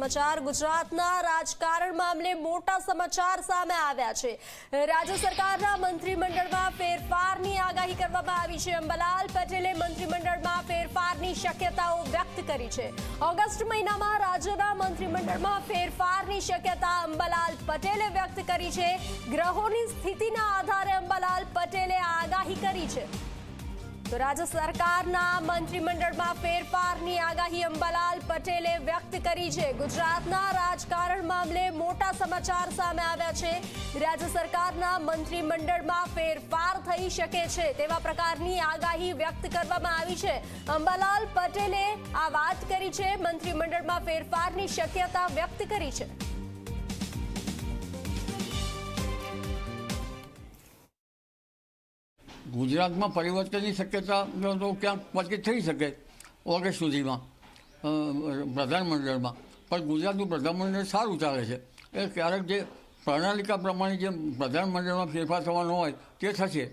સમાચાર ગુજરાતના રાજકારણ મામલે મોટા સમાચાર સામે આવ્યા છે। રાજ્ય સરકારના મંત્રીમંડળમાં ફેરફારની આગાહી કરવામાં આવી છે। અંબાલાલ પટેલે મંત્રીમંડળમાં ફેરફારની શક્યતાઓ વ્યક્ત કરી છે। ઓગસ્ટ મહિનામાં રાજ્યના મંત્રીમંડળમાં ફેરફારની શક્યતા અંબાલાલ પટેલે વ્યક્ત કરી છે। ગ્રહોની સ્થિતિના આધારે અંબાલાલ પટેલે આગાહી કરી છે। તો રાજ્ય સરકારના મંત્રીમંડળમાં ફેરફારની આગાહી અંબાલાલ પટેલે વ્યક્ત કરી છે। ગુજરાતના રાજકારણ મામલે મોટા સમાચાર સામે આવ્યા છે। રાજ્ય સરકારના મંત્રીમંડળમાં ફેરફાર થઈ શકે છે તેવા પ્રકારની આગાહી વ્યક્ત કરવામાં આવી છે। અંબાલાલ પટેલે આ વાત કરી છે। મંત્રીમંડળમાં ફેરફારની શક્યતા વ્યક્ત કરી છે। ગુજરાતમાં પરિવર્તનની શક્યતા તો ક્યાંક પછી થઈ શકે ઓગસ્ટ સુધીમાં પ્રધાનમંડળમાં, પણ ગુજરાતનું પ્રધાનમંડળ સારું ચાલે છે। એ ક્યારેક જે પ્રણાલિકા પ્રમાણે જે પ્રધાનમંડળમાં ફેરફાર થવાનો હોય તે થશે।